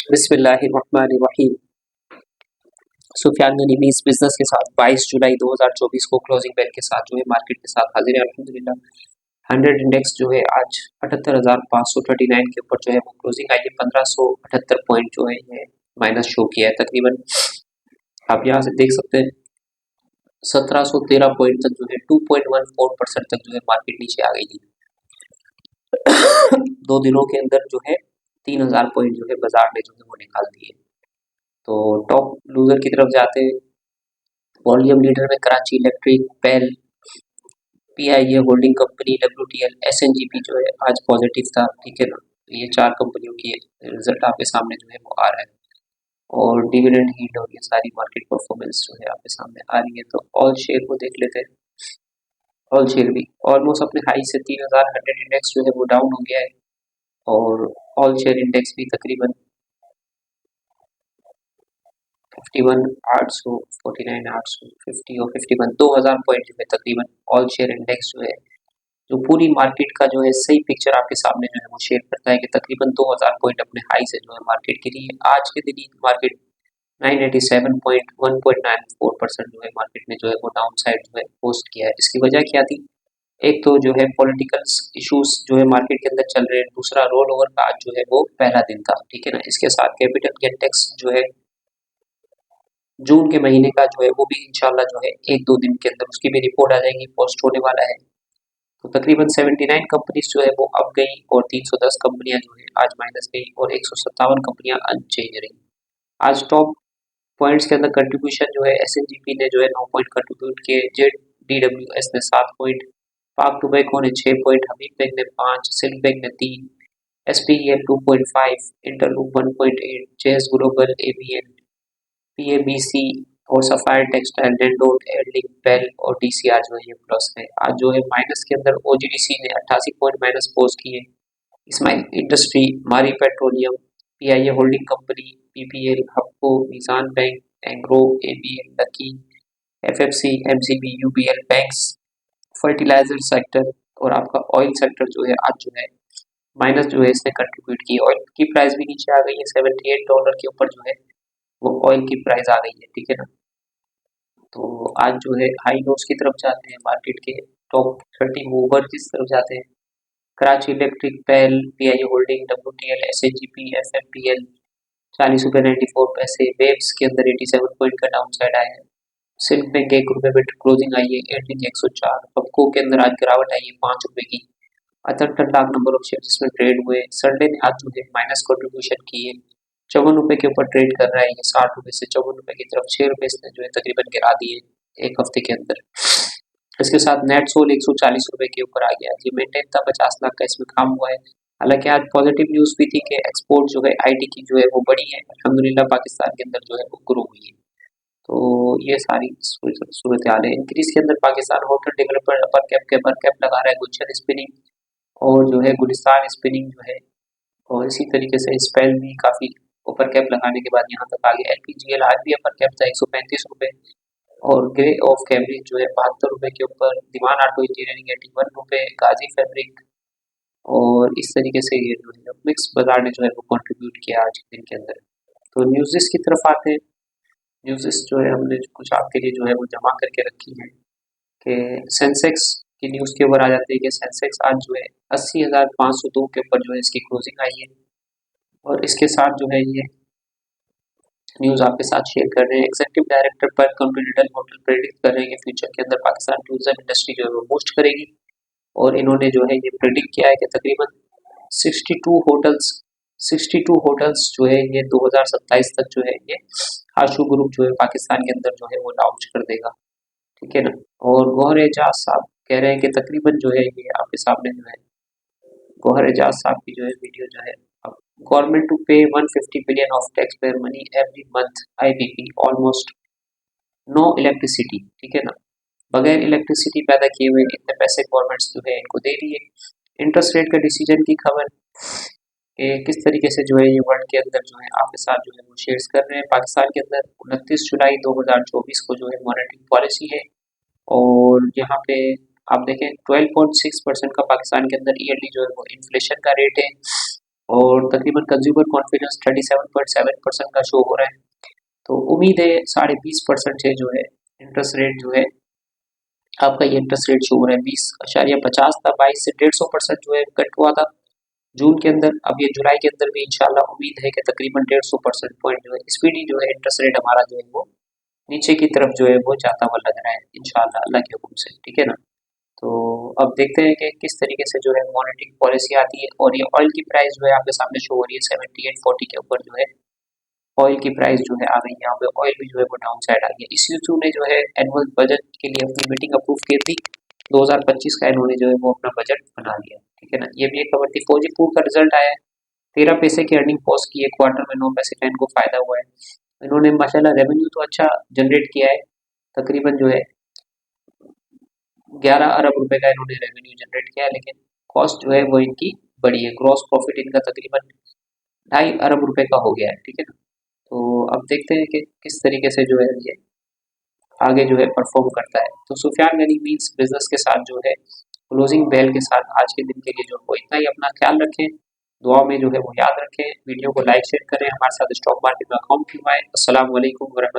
बिस्मिल्लाहिर्रहमानिर्रहीम। सुफियान गनीमी इस बिजनेस के साथ 22 जुलाई 2024 को क्लोजिंग बेल के साथ जो है मार्केट के साथ हाजिर है। अल्हम्दुलिल्लाह 100 इंडेक्स जो है आज 78,539 के ऊपर जो है वो क्लोजिंग आई है। 1578 पॉइंट जो है ये माइनस शो किया है तकरीबन। आप यहाँ से देख सकते हैं 1713 पॉइंट तक जो है 2.14% तक जो है मार्केट नीचे आ गई थी। 2 दिनों के अंदर जो है 3000 पॉइंट जो है बाजार ने जो है वो निकाल दिए। तो टॉप लूजर की तरफ जाते हैं। वॉल्यूम लीडर में कराची इलेक्ट्रिक, पेल, पीआईए होल्डिंग कंपनी, डब्ल्यूटीएल, एसएनजीपी जो है आज पॉजिटिव था। ठीक है ना, ये 4 कंपनियों की रिजल्ट आपके सामने जो है वो आ रहा है और डिविडेंड यील्ड और ये सारी मार्केट परफॉर्मेंस जो है आपके सामने आ रही है। तो ऑल शेयर को देख लेते हैं। ऑल शेयर भी ऑलमोस्ट अपने हाई से 3100 इंडेक्स जो है वो डाउन हो गया है और ऑल शेयर इंडेक्स भी तकरीबन 51 800 49 800 50 और 51 2000 पॉइंट जो है तकरीबन ऑल शेयर इंडेक्स जो है जो पूरी मार्केट का जो है सही पिक्चर आपके सामने जो है वो शेयर करता है कि तकरीबन 2000 पॉइंट अपने हाई से जो है मार्केट के लिए आज के दिन ही मार्केट 987.1.94% जो है मार्केट ने जो है वो डाउन साइड जो है पोस्ट किया है। इसकी वजह क्या थी? एक तो जो है पॉलिटिकल इश्यूज जो है मार्केट के अंदर चल रहे हैं, दूसरा रोल ओवर का आज जो है वो पहला दिन था। ठीक है ना, इसके साथ कैपिटल गेन टैक्स जो है जून के महीने का जो है वो भी इंशाल्लाह जो है 1-2 दिन के अंदर उसकी भी रिपोर्ट आ जाएगी, पोस्ट होने वाला है। तो तकरीबन 79 कंपनीज जो है वो अप गई और 310 कंपनियां जो है आज माइनस गई और 157 कंपनियां अनचेंज रही। आज टॉप पॉइंट्स के अंदर कंट्रीब्यूशन जो है एसएनजीपी ने जो है 9 पॉइंट कंट्रीब्यूट किए, जेडडीडब्ल्यूएस ने 7 पॉइंट, पाक टोबैको ने 6 पॉइंट, हबीब बैंक ने 5, सिल्क बैंक ने 3, एसपीईएल 2.5, इंटरलूप 1.8, जेएस ग्लोबल, एबीएन, पीएबीसी और सफायर टेक्सटाइल, डेंडोट, एयरलिंक, बेल और डीसीआर जो है ये प्लस है। आज जो है माइनस के अंदर ओजीडीसी ने 88 पॉइंट माइनस पोस्ट किए, Ismail industry, Mari petroleum, PIA holding company, PPL, Hubco, Meezan bank, Engro, ABL, Lucky, FFC, MCB, UBL banks, fertiliser sector और आपका ऑयल सेक्टर जो है आज जो है माइनस जो है इसने कंट्रीब्यूट की। ऑयल की प्राइस भी नीचे आ गई है, $78 के ऊपर जो है वो ऑयल की प्राइस आ गई है। ठीक है ना, तो आज जो है हाई लोस की तरफ जाते हैं मार्केट के टॉप 30 मूवर जिस तरफ जाते हैं। कराची इलेक्ट्रिक, पेल, पीआईए होल्डिंग, डब्ल्यूटीएल, एसएनजीपी, एफएफपीएल 40 रुपये 94 पैसे। वेव्स के अंदर 87 पॉइंट का डाउन साइड आया है। सिल्क बैंक 1 रुपये में क्लोजिंग आई है, एयरलिंक 104। पबको के अंदर आज गिरावट आई है 5 रुपये की। 78 लाख नंबर ऑफ शेयर जिसमें ट्रेड हुए। संडे ने आज जो है माइनस कंट्रीब्यूशन की है, 54 रुपये के ऊपर ट्रेड कर रहा है ये, 60 रुपये से 54 रुपये की तरफ 6 रुपये इसने जो है तकरीबन गिरा दिए एक हफ्ते के अंदर। इसके साथ नेट सोल 140 रुपये के ऊपर आ गया, ये मेंटेन था, 50 लाख का इसमें काम हुआ है। हालांकि आज पॉजिटिव न्यूज भी थी कि एक्सपोर्ट जो है आईटी की जो है वो बढ़ी है, अल्हम्दुलिल्लाह पाकिस्तान के अंदर जो है वो ग्रो हुई है। तो ये सारी सूरत हाल है। इंक्रीज के अंदर Pakistan hotel developer upper cap लगा रहा है, गुलशन स्पिनिंग और जो है गुलिस्तान स्पिनिंग जो है, और इसी तरीके से स्पेल भी काफ़ी अपर कैप लगाने के बाद यहाँ तक आ गया। एलपीजीएल आज भी अपर कैप था 135 रुपये और ग्रे ऑफ कैमरिज जो है 72 रुपये के ऊपर। दीवान ऑटो इंजीनियरिंग 81 रुपये, गाजी फैब्रिक और इस तरीके से ये जो है मिक्स बाजार ने जो है वो कंट्रीब्यूट किया आज के दिन के अंदर। तो न्यूज़ेस की तरफ आते हैं। न्यूज़ेस जो है हमने कुछ आपके लिए जो है वो जमा करके रखी है कि सेंसेक्स की न्यूज़ के ऊपर आ जाते हैं कि सेंसेक्स आज जो है 80,502 के ऊपर जो है इसकी क्लोजिंग आई है और इसके साथ जो है ये न्यूज़ आपके साथ शेयर कर रहे हैं। एग्जीक्यूटिव डायरेक्टर पर कॉन्टिनेंटल होटल प्रेडिक्ट कर रहे हैं कि फ्यूचर के अंदर पाकिस्तान टूरिज्म इंडस्ट्री जो है वो बूस्ट करेगी और इन्होंने जो है ये प्रेडिक्ट किया है कि तकरीबन 62 होटल्स 62 होटल्स जो है ये 2027 तक जो है ये आशू ग्रुप जो है पाकिस्तान के अंदर जो है वो लॉन्च कर देगा। ठीक है ना, और गौहर एजाज साहब कह रहे हैं कि तकरीबन जो है ये आपके सामने जो है गौहर एजाज साहब की जो है वीडियो जो है government to pay 150 billion of tax payer money every month, IBP almost no electricity. ठीक है ना, बगैर इलेक्ट्रिसिटी पैदा किए हुए इतने पैसे गवर्नमेंट्स जो है इनको दे रही है। इंटरेस्ट रेट का डिसीजन की खबर कि किस तरीके से जो है ये वर्ल्ड के अंदर जो है आपके साथ जो है वो शेयर्स कर रहे हैं। पाकिस्तान के अंदर 29 जुलाई 2024 को जो है मॉनेटरी पॉलिसी है और यहाँ पे आप देखें 12.6% का पाकिस्तान के अंदर ईयरली जो है वो इन्फ्लेशन का रेट है और तकरीबन कंज्यूमर कॉन्फिडेंस 37.7% का शो हो रहा है। तो उम्मीद है 20.5% से जो है इंटरेस्ट रेट जो है आपका, ये इंटरेस्ट रेट शो हो रहा है 20.50 था, 22 से 150% जो है कट हुआ था जून के अंदर। अब ये जुलाई के अंदर भी इंशाल्लाह उम्मीद है कि तकरीबन 150% पॉइंट जो है स्पीडी जो है इंटरेस्ट रेट हमारा जो है वो नीचे की तरफ जो है वो जाता हुआ लग रहा है इंशाल्लाह अल्लाह के हुक्म से, ठीक है ना। तो अब देखते हैं कि किस तरीके से जो है मॉनेटरी पॉलिसी आती है। और ये ऑयल की प्राइस जो है आपके सामने शो हो रही है 78.40 के ऊपर जो है ऑयल की प्राइस जो है आ गई है। यहाँ पे ऑयल भी जो है वो डाउन साइड आ गई है। ईसीयू ने जो है एनुअल बजट के लिए अपनी मीटिंग अप्रूव की थी 2025 का, इन्होंने जो है वो अपना बजट बना लिया, ठीक है ना। ये भी एक खबर थी। फौजी फूड का रिजल्ट आया है, 13 पैसे की अर्निंग पोस्ट की है क्वार्टर में, 9 पैसे का इनको फायदा हुआ है। इन्होंने माशाल्लाह रेवेन्यू तो अच्छा जनरेट किया है, तकरीबन जो है 11 अरब रुपए का इन्होंने रेवेन्यू जनरेट किया है, लेकिन कॉस्ट जो है वो इनकी बड़ी है। ग्रॉस प्रॉफिट इनका तकरीबन 2.5 अरब रुपए का हो गया है, ठीक है ना। तो अब देखते हैं कि किस तरीके से जो है ये आगे जो है परफॉर्म करता है। तो सुफियान गनी मीन्स बिजनेस के साथ जो है क्लोजिंग बेल के साथ आज के दिन के लिए जो है वो इतना ही। अपना ख्याल रखें, दुआ में जो है वो याद रखें, वीडियो को लाइक शेयर करें, हमारे साथ स्टॉक मार्केट में अकाउंट खुलवाएं। अस्सलाम वालेकुम वरहमतुल्लाह।